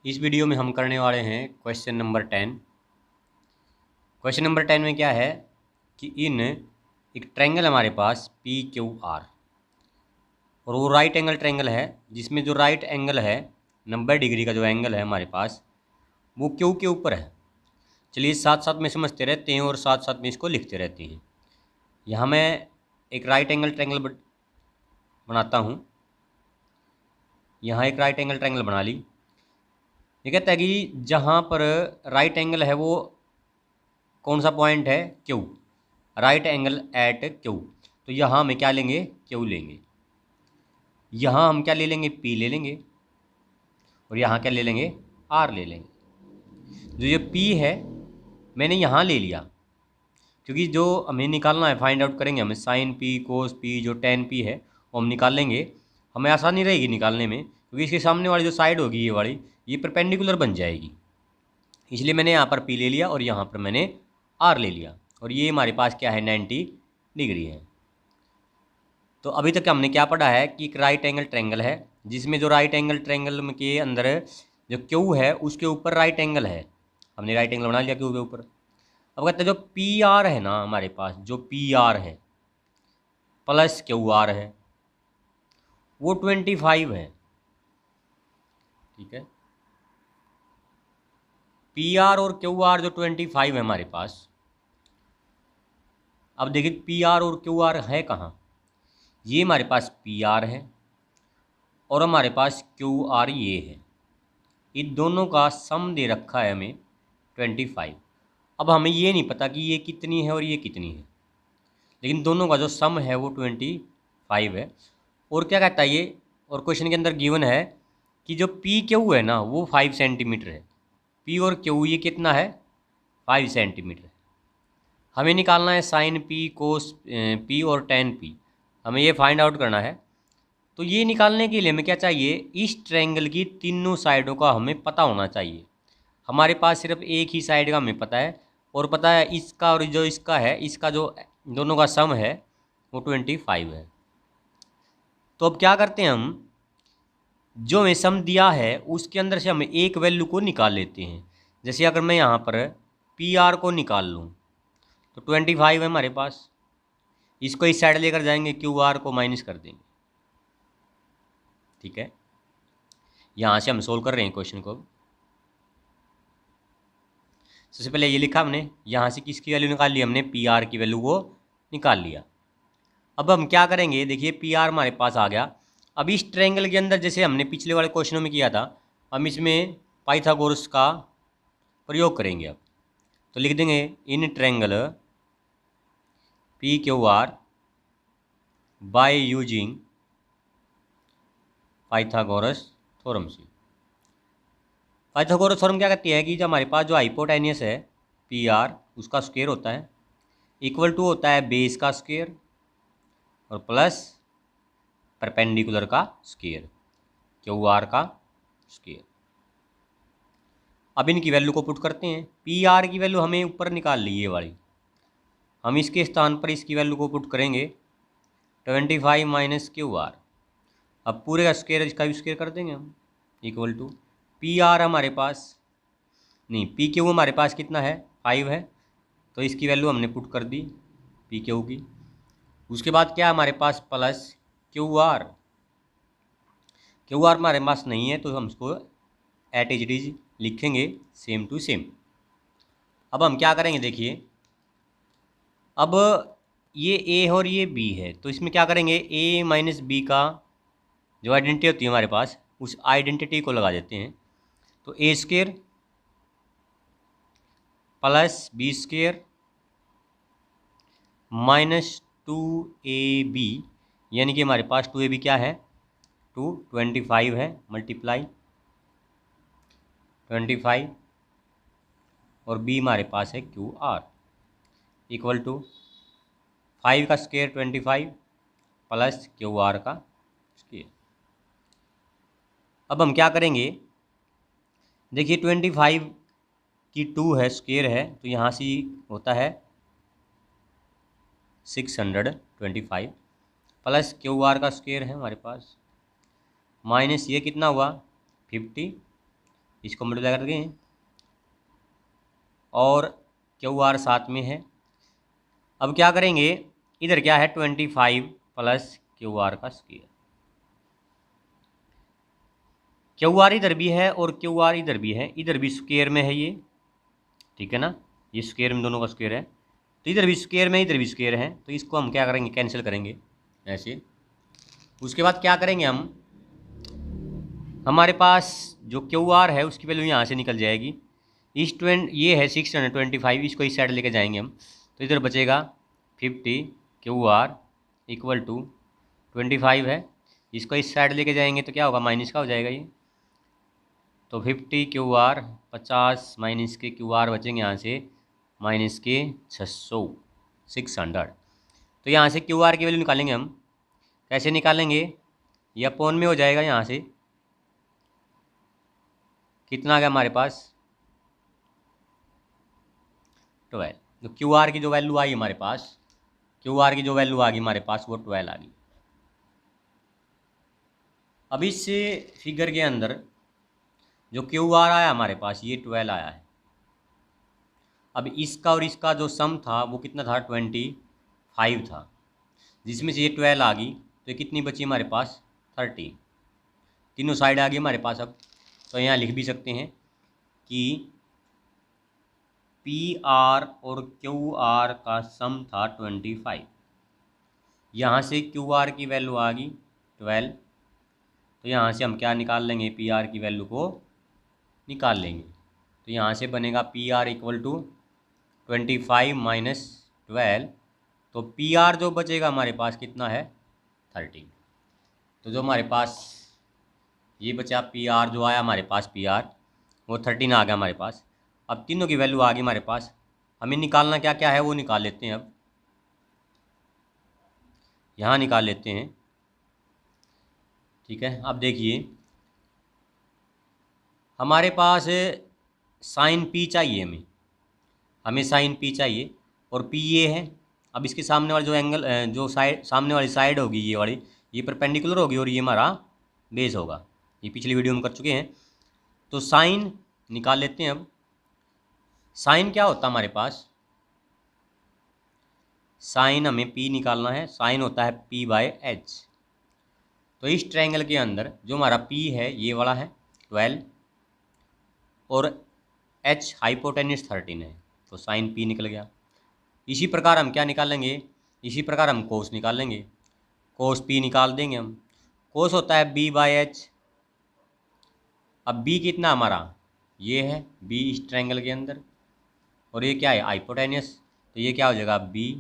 इस वीडियो में हम करने वाले हैं क्वेश्चन नंबर 10। क्वेश्चन नंबर 10 में क्या है कि इन एक ट्रायंगल हमारे पास पी क्यू आर और वो राइट एंगल ट्रायंगल है जिसमें जो राइट एंगल है 90 डिग्री का जो एंगल है हमारे पास वो क्यू के ऊपर है। चलिए साथ साथ में समझते रहते हैं और साथ साथ में इसको लिखते रहते हैं। यहाँ मैं एक राइट एंगल ट्रायंगल बनाता हूँ। यहाँ एक राइट एंगल ट्रायंगल बना ली। ये कहता है कि जहाँ पर राइट एंगल है वो कौन सा पॉइंट है, Q, right angle at Q. तो यहाँ हम क्या लेंगे, क्यू लेंगे। यहाँ हम क्या ले लेंगे, पी ले लेंगे और यहाँ क्या ले लेंगे, आर ले लेंगे। जो ये पी है मैंने यहाँ ले लिया क्योंकि जो हमें निकालना है, फाइंड आउट करेंगे हमें साइन पी कोस पी, जो टेन पी है वो हम निकाल लेंगे। हमें आसानी रहेगी निकालने में क्योंकि इसके सामने वाली जो साइड होगी ये वाली, ये परपेंडिकुलर बन जाएगी। इसलिए मैंने यहाँ पर पी ले लिया और यहाँ पर मैंने आर ले लिया और ये हमारे पास क्या है, 90 डिग्री है। तो अभी तक हमने क्या पढ़ा है कि एक राइट एंगल ट्रायंगल है जिसमें जो राइट एंगल ट्रायंगल के अंदर जो क्यू है उसके ऊपर राइट एंगल है। हमने राइट एंगल बना लिया क्यू के ऊपर। अब कहते हैं जो पी आर है ना हमारे पास, जो पी आर है प्लस क्यू आर है वो 25 है। ठीक है, पी आर और क्यू आर जो 25 है हमारे पास। अब देखिए पी आर और क्यू आर है कहाँ, ये हमारे पास पी आर है और हमारे पास क्यू आर ये है। इन दोनों का सम दे रखा है हमें 25। अब हमें ये नहीं पता कि ये कितनी है और ये कितनी है, लेकिन दोनों का जो सम है वो 25 है। और क्या कहता है ये, और क्वेश्चन के अंदर गिवन है कि जो पी क्यू है ना वो 5 सेंटीमीटर है। पी और क्यू ये कितना है, 5 सेंटीमीटर। हमें निकालना है साइन पी कोस पी और टेन पी, हमें ये फाइंड आउट करना है। तो ये निकालने के लिए हमें क्या चाहिए, इस ट्रायंगल की तीनों साइडों का हमें पता होना चाहिए। हमारे पास सिर्फ एक ही साइड का हमें पता है और पता है इसका और जो इसका है, इसका जो दोनों का सम है वो 25 है। तो अब क्या करते हैं हम, जो हमें सम दिया है उसके अंदर से हम एक वैल्यू को निकाल लेते हैं। जैसे अगर मैं यहाँ पर पी आर को निकाल लूँ तो 25 है हमारे पास। इसको इस साइड लेकर जाएंगे, क्यू आर को माइनस कर देंगे। ठीक है, यहाँ से हम सोल्व कर रहे हैं क्वेश्चन को। सबसे पहले ये लिखा हमने, यहाँ से किसकी वैल्यू निकाल ली हमने, पी आर की वैल्यू को निकाल लिया। अब हम क्या करेंगे, देखिए पी आर हमारे पास आ गया। अब इस ट्रायंगल के अंदर जैसे हमने पिछले वाले क्वेश्चनों में किया था, हम इसमें पाइथागोरस का प्रयोग करेंगे। अब तो लिख देंगे in triangle P Q R by using Pythagoras theorem से। पाइथागोरस थ्योरम क्या कहती है कि जब हमारे पास जो हाइपोटेन्यूस है पी आर उसका स्क्वायर होता है इक्वल टू होता है बेस का स्क्वायर और प्लस परपेंडिकुलर का स्क्वायर, क्यू आर का स्क्वायर। अब इनकी वैल्यू को पुट करते हैं। पी आर की वैल्यू हमें ऊपर निकाल ली ये वाली, हम इसके स्थान पर इसकी वैल्यू को पुट करेंगे 25 माइनस क्यू आर। अब पूरे का स्क्वायर इसका भी स्क्वायर कर देंगे हम, इक्वल टू पी आर हमारे पास नहीं, पी क्यू हमारे पास कितना है, 5 है। तो इसकी वैल्यू हमने पुट कर दी पी क्यू की। उसके बाद क्या हमारे पास, plus Q R. Q R हमारे पास नहीं है तो हम इसको एट इज इज लिखेंगे सेम टू सेम। अब हम क्या करेंगे, देखिए अब ये ए और ये बी है तो इसमें क्या करेंगे, ए माइनस बी का जो आइडेंटिटी होती है हमारे पास उस आइडेंटिटी को लगा देते हैं। तो A square plus B square minus 2ab, यानी कि हमारे पास 2ab क्या है, 225 है, मल्टीप्लाई 25 और b हमारे पास है क्यू आर इक्वल टू 5 का स्क्वायर 25 प्लस क्यू आर का स्क्वायर। अब हम क्या करेंगे, देखिए 25 की 2 है स्क्वायर है तो यहाँ से होता है 625 प्लस क्यू आर का स्क्वायर है हमारे पास, माइनस ये कितना हुआ 50 इसको मल्टीप्लाई कर देंगे और क्यू आर साथ में है। अब क्या करेंगे, इधर क्या है 25 प्लस क्यू आर का स्क्वायर। क्यू आर इधर भी है और क्यू आर इधर भी है, इधर भी स्क्वायर में है ये, ठीक है ना, ये स्क्वायर में दोनों का स्क्वायर है, तो इधर भी स्क्वायर में इधर भी स्क्वायर है, तो इसको हम क्या करेंगे, कैंसिल करेंगे ऐसे। उसके बाद क्या करेंगे हम, हमारे पास जो क्यू आर है उसकी वैल्यू यहाँ से निकल जाएगी। ये है 625, इसको इस साइड लेके जाएंगे हम, तो इधर बचेगा 50 क्यू आर इक्वल टू 25 है, इसको इस साइड लेके जाएंगे तो क्या होगा, माइनस का हो जाएगा ये, तो 50 क्यू आर 50 माइनस के क्यू आर बचेंगे यहाँ से माइनस के 600। तो यहाँ से क्यू आर की वैल्यू निकालेंगे हम, कैसे निकालेंगे, ये अपोन में हो जाएगा, यहाँ से कितना आ गया हमारे पास 12। तो क्यू आर की जो वैल्यू आई हमारे पास, क्यू आर की जो वैल्यू आ गई हमारे पास वो 12 आ गई। अब इस फिगर के अंदर जो क्यू आर आया हमारे पास ये 12 आया है। अब इसका और इसका जो सम था वो कितना था, 25 था, जिसमें से ये 12 आ गई, तो ये कितनी बची हमारे पास 30। तीनों साइड आ गई हमारे पास। अब तो यहाँ लिख भी सकते हैं कि पी आर और क्यू आर का सम था 25। यहाँ से क्यू आर की वैल्यू आ गई 12, तो यहाँ से हम क्या निकाल लेंगे, पी आर की वैल्यू को निकाल लेंगे। तो यहाँ से बनेगा पी आर इक्वल टू 25 माइनस 12, तो पी आर जो बचेगा हमारे पास कितना है 30। तो जो हमारे पास ये बचा पी आर जो आया हमारे पास, पी आर वो 13 आ गया हमारे पास। अब तीनों की वैल्यू आ गई हमारे पास, हमें निकालना क्या क्या है वो निकाल लेते हैं। अब यहाँ निकाल लेते हैं, ठीक है। अब देखिए हमारे पास साइन पी चाहिए, हमें साइन पी चाहिए और पी ये है। अब इसके सामने वाला जो एंगल जो साइड सामने वाली साइड होगी ये वाली, ये परपेंडिकुलर होगी और ये हमारा बेस होगा, ये पिछली वीडियो में कर चुके हैं। तो साइन निकाल लेते हैं। अब साइन क्या होता है हमारे पास, साइन हमें पी निकालना है, साइन होता है पी बाय एच। तो इस ट्रायंगल के अंदर जो हमारा पी है ये वाला है 12 और एच हाइपोटेन्यूस 13 है, तो साइन पी निकल गया। इसी प्रकार हम क्या निकालेंगे, इसी प्रकार हम कोस निकाल लेंगे, कोस पी निकाल देंगे हम। कोस होता है बी बाय एच। अब बी कितना हमारा, ये है बी इस ट्रायंगल के अंदर, और ये क्या है हाइपोटेन्यूस, तो ये क्या हो जाएगा बी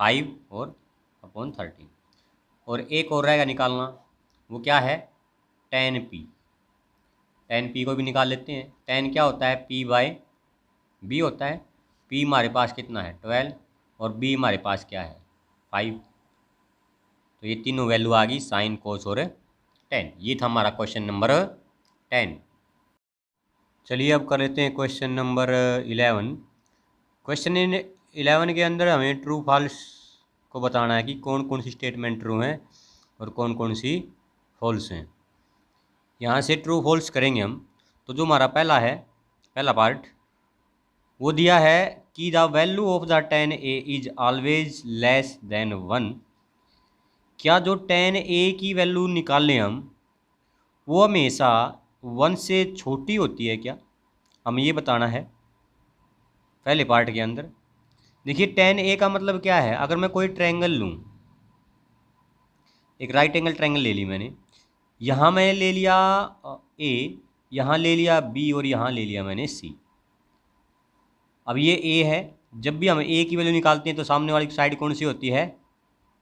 5 और अपॉन 13। और एक और रहेगा निकालना, वो क्या है tan p। tan p को भी निकाल लेते हैं। tan क्या होता है p बाय b होता है। p हमारे पास कितना है 12 और b हमारे पास क्या है 5। तो ये तीनों वैल्यू आ गई साइन कोस और tan। ये था हमारा क्वेश्चन नंबर 10। चलिए अब कर लेते हैं क्वेश्चन नंबर 11। क्वेश्चन 11 के अंदर हमें ट्रू फॉल्स को बताना है कि कौन कौन सी स्टेटमेंट ट्रू हैं और कौन कौन सी फॉल्स हैं। यहाँ से ट्रू फॉल्स करेंगे हम। तो जो हमारा पहला पार्ट वो दिया है कि the value of the tan a is always less than 1। क्या जो tan a की वैल्यू निकालें हम वो हमेशा 1 से छोटी होती है क्या, हमें ये बताना है पहले पार्ट के अंदर। देखिए tan a का मतलब क्या है, अगर मैं कोई ट्रायंगल लूँ, एक राइट एंगल ट्रायंगल ले ली मैंने, यहाँ मैं ले लिया a, यहाँ ले लिया b और यहाँ ले लिया मैंने c। अब ये a है, जब भी हम a की वैल्यू निकालते हैं तो सामने वाली साइड कौन सी होती है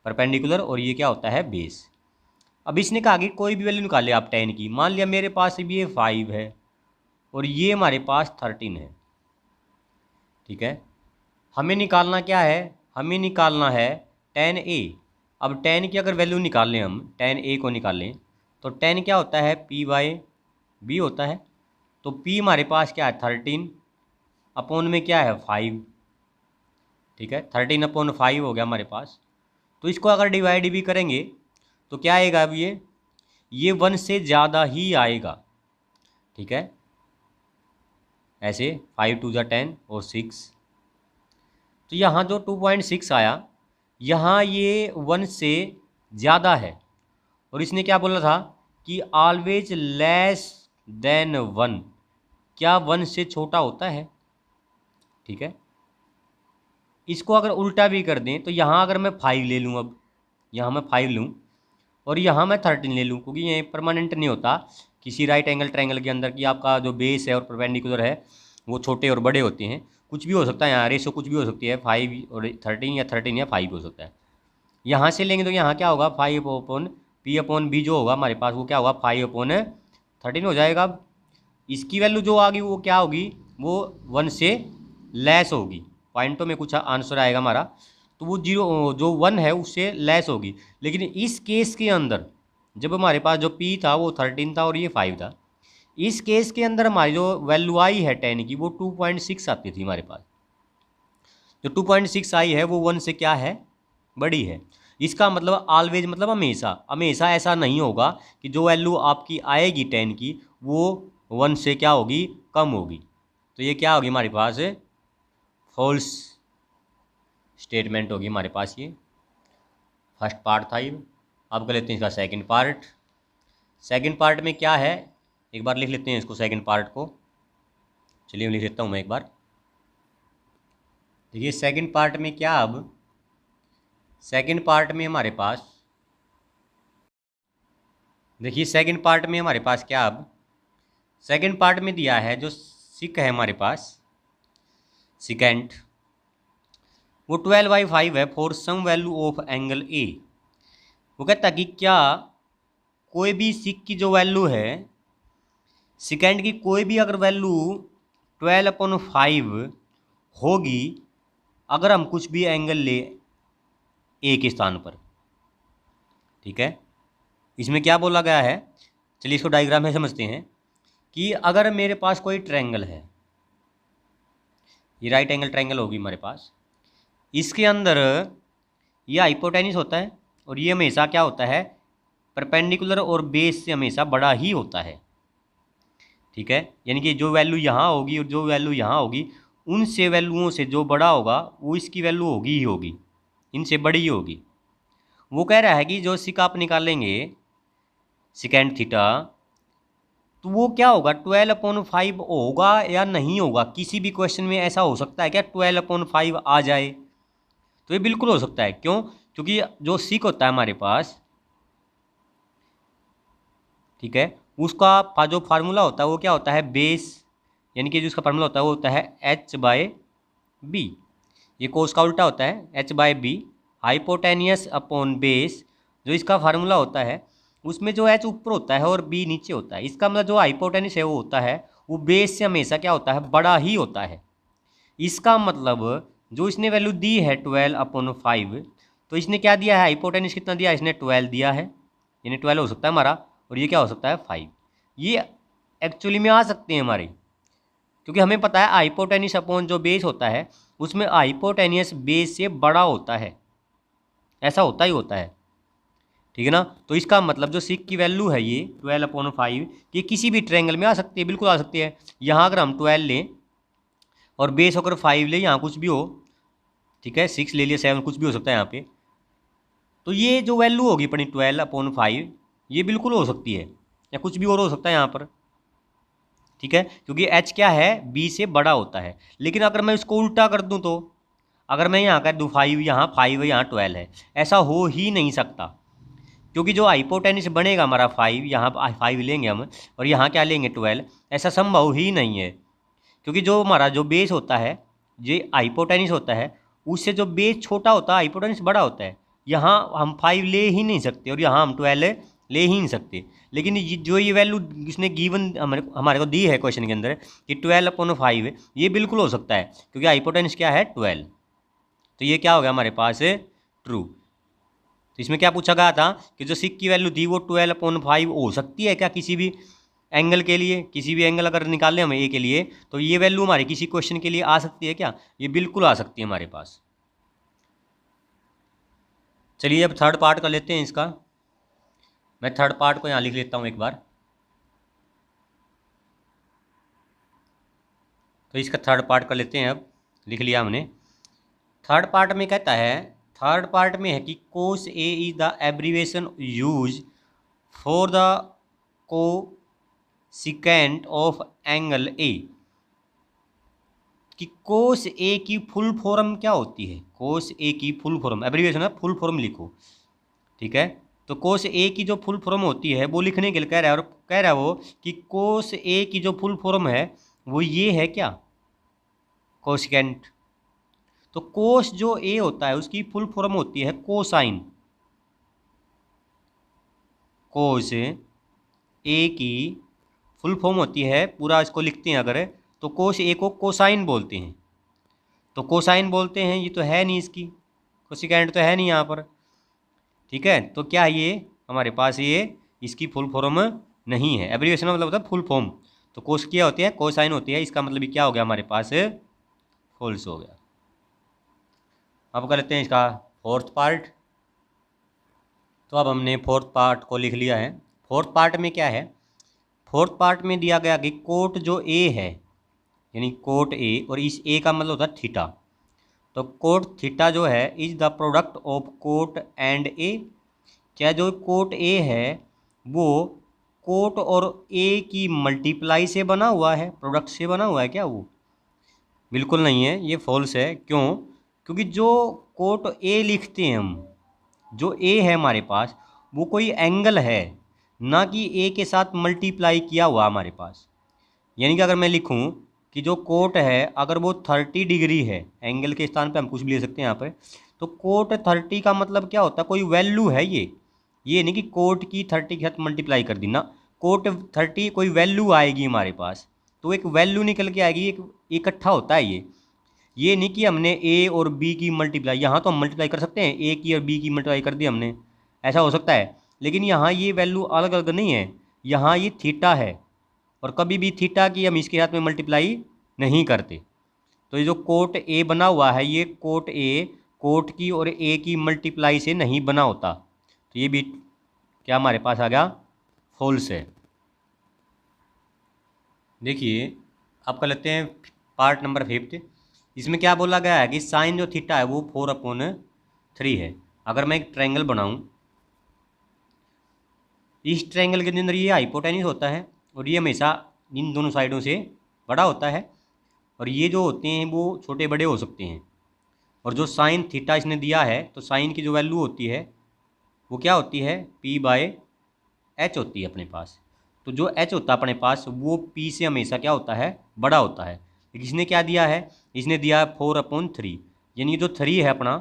परपेंडिकुलर, और ये क्या होता है बेस। अब इसने कहा कि कोई भी वैल्यू निकाले आप tan की, मान लिया मेरे पास भी ये 5 है और ये हमारे पास 13 है, ठीक है। हमें निकालना क्या है, हमें निकालना है tan a। अब tan की अगर वैल्यू निकालें हम, tan a को निकालें तो tan क्या होता है p बाय b होता है। तो p हमारे पास क्या है 13 अपॉन में क्या है 5, ठीक है। 13 अपॉन 5 हो गया हमारे पास। तो इसको अगर डिवाइड भी करेंगे तो क्या आएगा, अब ये 1 से ज़्यादा ही आएगा, ठीक है। ऐसे 5 2 ज़ा 10 और 6। तो यहाँ जो 2.6 आया, यहाँ ये 1 से ज़्यादा है और इसने क्या बोला था कि ऑलवेज लेस देन 1, क्या 1 से छोटा होता है। ठीक है, इसको अगर उल्टा भी कर दें तो यहाँ अगर मैं 5 ले लूँ, अब यहाँ मैं 5 लूँ और यहाँ मैं 13 ले लूँ, क्योंकि ये परमानेंट नहीं होता किसी राइट एंगल ट्रायंगल के अंदर कि आपका जो बेस है और परपेंडिकुलर है वो छोटे और बड़े होते हैं। कुछ भी हो सकता है, यहाँ रेशो कुछ भी हो सकती है, 5 और 13 या 13 या 5 हो सकता है। यहाँ से लेंगे तो यहाँ क्या होगा, 5/P/B जो होगा हमारे पास वो क्या होगा, 5/13 हो जाएगा। अब इसकी वैल्यू जो आ गई वो क्या होगी, वो 1 से लेस होगी। पॉइंटों में कुछ आंसर आएगा हमारा, तो वो 0 जो 1 है उससे लेस होगी। लेकिन इस केस के अंदर जब हमारे पास जो P था वो 13 था और ये 5 था, इस केस के अंदर हमारी जो वैल्यू आई है 10 की वो 2.6 आती थी हमारे पास। जो 2.6 आई है वो 1 से क्या है, बड़ी है। इसका मतलब ऑलवेज मतलब हमेशा, हमेशा ऐसा नहीं होगा कि जो वैल्यू आपकी आएगी 10 की वो 1 से क्या होगी, कम होगी। तो ये क्या होगी हमारे पास, फॉल्स स्टेटमेंट होगी हमारे पास। ये फर्स्ट पार्ट था। ये अब कर लेते हैं इसका सेकंड पार्ट। सेकंड पार्ट में क्या है, एक बार लिख लेते हैं इसको सेकंड पार्ट को। चलिए लिख लेता हूँ मैं एक बार। देखिए सेकंड पार्ट में क्या, अब सेकंड पार्ट में हमारे पास, देखिए सेकंड पार्ट में हमारे पास क्या, अब सेकंड पार्ट में दिया है जो सिक है हमारे पास, सिकेंट, वो 12/5 है for some value of angle A. वो कहता है कि क्या कोई भी सिक की जो वैल्यू है, सिकेंड की कोई भी अगर वैल्यू 12/5 होगी अगर हम कुछ भी एंगल ले ए के स्थान पर। ठीक है, इसमें क्या बोला गया है, चलिए इसको डायग्राम में समझते हैं कि अगर मेरे पास कोई ट्रायंगल है, ये राइट एंगल ट्रायंगल होगी हमारे पास, इसके अंदर ये हाइपोटेन्यूस होता है और ये हमेशा क्या होता है, परपेंडिकुलर और बेस से हमेशा बड़ा ही होता है। ठीक है, यानी कि जो वैल्यू यहाँ होगी और जो वैल्यू यहाँ होगी उनसे वैल्यूओं से जो बड़ा होगा वो इसकी वैल्यू होगी ही होगी, इनसे बड़ी ही होगी। वो कह रहा है कि जो सिक आप निकालेंगे सिकेंड थीटा, तो वो क्या होगा 12/5 होगा या नहीं होगा। किसी भी क्वेश्चन में ऐसा हो सकता है क्या 12/5 आ जाए, तो ये बिल्कुल हो सकता है। क्यों, क्योंकि जो सिक होता है हमारे पास, ठीक है, उसका जो फार्मूला होता है वो क्या होता है, बेस, यानी कि जो उसका फार्मूला होता है वो होता है h/b। ये कोस का उल्टा होता है h/b, हाइपोटेनियस अपॉन बेस। जो इसका फार्मूला होता है उसमें जो h ऊपर होता है और b नीचे होता है, इसका मतलब जो हाइपोटेनियस है वो होता है वो बेस से हमेशा क्या होता है, बड़ा ही होता है। इसका मतलब जो इसने वैल्यू दी है 12/5, तो इसने क्या दिया है, हाइपोटेनियस कितना दिया है, इसने 12 दिया है, यानी 12 हो सकता है हमारा, और ये क्या हो सकता है 5। ये एक्चुअली में आ सकते हैं हमारे, क्योंकि हमें पता है हाइपोटेनियस अपॉन जो बेस होता है उसमें हाइपोटेनियस बेस से बड़ा होता है, ऐसा होता ही होता है। ठीक है ना, तो इसका मतलब जो सिक की वैल्यू है ये 12/5, ये किसी भी ट्रायंगल में आ सकती है, बिल्कुल आ सकती है। यहाँ अगर हम 12 लें और बेस अगर 5 ले, यहाँ कुछ भी हो, ठीक है 6 ले लिया, 7, कुछ भी हो सकता है यहाँ पे, तो ये जो वैल्यू होगी अपनी 12/5 ये बिल्कुल हो सकती है, या कुछ भी और हो सकता है यहाँ पर। ठीक है, क्योंकि h क्या है, b से बड़ा होता है। लेकिन अगर मैं इसको उल्टा कर दूं, तो अगर मैं यहाँ कर दूँ 5 यहाँ 5 है यहाँ 12 है, ऐसा हो ही नहीं सकता, क्योंकि जो हाइपोटेनियस बनेगा हमारा 5, यहाँ 5 लेंगे हम और यहाँ क्या लेंगे 12, ऐसा संभव ही नहीं है। क्योंकि जो हमारा जो बेस होता है, जो हाइपोटेनियस होता है, उससे जो बेस छोटा होता है हाइपोटेनियस बड़ा होता है। यहाँ हम 5 ले ही नहीं सकते और यहाँ हम 12 ले ही नहीं सकते। लेकिन जो ये वैल्यू इसने गिवन हमारे को दी है क्वेश्चन के अंदर कि 12/5, ये बिल्कुल हो सकता है, क्योंकि हाइपोटेनियस क्या है 12। तो ये क्या हो गया हमारे पास, ट्रू। तो इसमें क्या पूछा गया था कि जो सिक की वैल्यू थी वो 12/5 हो सकती है क्या किसी भी एंगल के लिए, किसी भी एंगल अगर निकाल लें हम ए के लिए, तो ये वैल्यू हमारी किसी क्वेश्चन के लिए आ सकती है क्या, ये बिल्कुल आ सकती है हमारे पास। चलिए अब थर्ड पार्ट कर लेते हैं इसका। मैं थर्ड पार्ट को यहाँ लिख लेता हूँ एक बार। तो इसका थर्ड पार्ट कर लेते हैं। अब लिख लिया हमने। थर्ड पार्ट में कहता है, थर्ड पार्ट में है कि cos A is the abbreviation use for the cosecant of angle A. कि कोस ए की फुल फॉर्म क्या होती है? कोस ए की फुल फॉर्म, एब्रीवेशन है, फुल फॉर्म लिखो, ठीक है। तो कोस ए की जो फुल फॉर्म होती है वो लिखने के लिए कह रहा है, और कह रहा है वो कि कोस ए की जो फुल फॉर्म है वो ये है क्या? कोसिकेंट। तो कोस जो ए होता है उसकी फुल फॉर्म होती है कोसाइन। कोस ए की फुल फॉर्म होती है, पूरा इसको लिखते हैं अगर, तो कोस ए को कोसाइन बोलते हैं। तो कोसाइन बोलते हैं, ये तो है नहीं इसकी, कोसिकेंट तो है नहीं यहाँ पर, ठीक है। तो क्या ये हमारे पास ये इसकी फुल फॉर्म नहीं है। एब्रीविएशन मतलब होता है फुल फॉर्म। तो कोस क्या होती है? कोसाइन होती है। इसका मतलब क्या हो गया हमारे पास? फॉल्स हो गया। अब कर लेते हैं इसका फोर्थ पार्ट। तो अब हमने फोर्थ पार्ट को लिख लिया है। फोर्थ पार्ट में क्या है? फोर्थ पार्ट में दिया गया कि कोट जो ए है, यानी कोट ए, और इस ए का मतलब होता है थीटा। तो कोट थीटा जो है is the product of cot and A. क्या जो कोट ए है वो कोट और ए की मल्टीप्लाई से बना हुआ है, प्रोडक्ट से बना हुआ है क्या? वो बिल्कुल नहीं है, ये फॉल्स है। क्यों? क्योंकि जो कोट ए लिखते हैं हम, जो ए है हमारे पास, वो कोई एंगल है, ना कि ए के साथ मल्टीप्लाई किया हुआ हमारे पास। यानी कि अगर मैं लिखूं कि जो कोट है अगर वो 30 डिग्री है, एंगल के स्थान पे हम कुछ भी ले सकते हैं यहाँ पे, तो कोट 30 का मतलब क्या होता है? कोई वैल्यू है ये नहीं कि कोट की 30 के साथ मल्टीप्लाई कर दी ना। कोट 30 कोई वैल्यू आएगी हमारे पास, तो एक वैल्यू निकल के आएगी, एक इकट्ठा होता है ये नहीं कि हमने ए और बी की मल्टीप्लाई, यहाँ तो हम मल्टीप्लाई कर सकते हैं, ए की और बी की मल्टीप्लाई कर दी हमने, ऐसा हो सकता है। लेकिन यहाँ ये वैल्यू अलग अलग नहीं है, यहाँ ये थीटा है, और कभी भी थीटा की हम इसके साथ में मल्टीप्लाई नहीं करते। तो ये जो कोट ए बना हुआ है, ये कोट ए कोट की और ए की मल्टीप्लाई से नहीं बना होता। तो ये भी क्या हमारे पास आ गया? फॉल्स है। देखिए अब कर लेते हैं पार्ट नंबर 5। इसमें क्या बोला गया है कि साइन जो थीटा है वो 4/3 है। अगर मैं एक ट्रायंगल बनाऊं, इस ट्रायंगल के अंदर ये हाइपोटेन्यूस होता है और ये हमेशा इन दोनों साइडों से बड़ा होता है, और ये जो होते हैं वो छोटे बड़े हो सकते हैं। और जो साइन थीटा इसने दिया है, तो साइन की जो वैल्यू होती है वो क्या होती है? P/H होती है अपने पास। तो जो H होता है अपने पास वो P से हमेशा क्या होता है? बड़ा होता है। इसने क्या दिया है? इसने दिया है 4/3, यानी जो 3 है अपना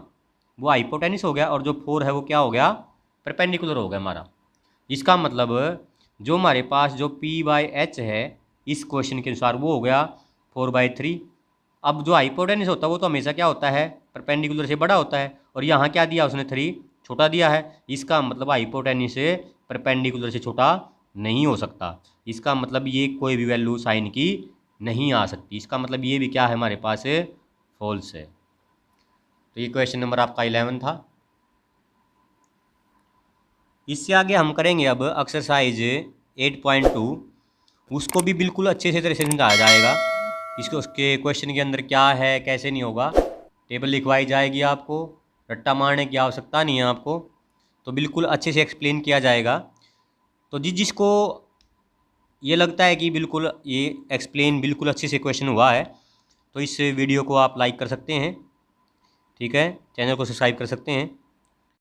वो हाइपोटेन्यूस हो गया, और जो 4 है वो क्या हो गया? परपेंडिकुलर हो गया हमारा। इसका मतलब जो हमारे पास जो P/H है इस क्वेश्चन के अनुसार वो हो गया 4/3। अब जो हाइपोटेन्यूस होता है वो तो हमेशा क्या होता है? परपेंडिकुलर से बड़ा होता है, और यहाँ क्या दिया उसने? 3 छोटा दिया है। इसका मतलब हाइपोटेन्यूस से परपेंडिकुलर से छोटा नहीं हो सकता। इसका मतलब ये कोई भी वैल्यू साइन की नहीं आ सकती। इसका मतलब ये भी क्या है हमारे पास? फॉल्स है। तो ये क्वेश्चन नंबर आपका 11 था। इससे आगे हम करेंगे अब एक्सरसाइज 8.2। उसको भी बिल्कुल अच्छे से तरह से समझाया जाएगा। इसको उसके क्वेश्चन के अंदर क्या है कैसे नहीं होगा, टेबल लिखवाई जाएगी आपको, रट्टा मारने की आवश्यकता नहीं है आपको, तो बिल्कुल अच्छे से एक्सप्लेन किया जाएगा। तो जिसको ये लगता है कि बिल्कुल ये एक्सप्लेन बिल्कुल अच्छे से क्वेश्चन हुआ है, तो इस वीडियो को आप लाइक कर सकते हैं, ठीक है, चैनल को सब्सक्राइब कर सकते हैं।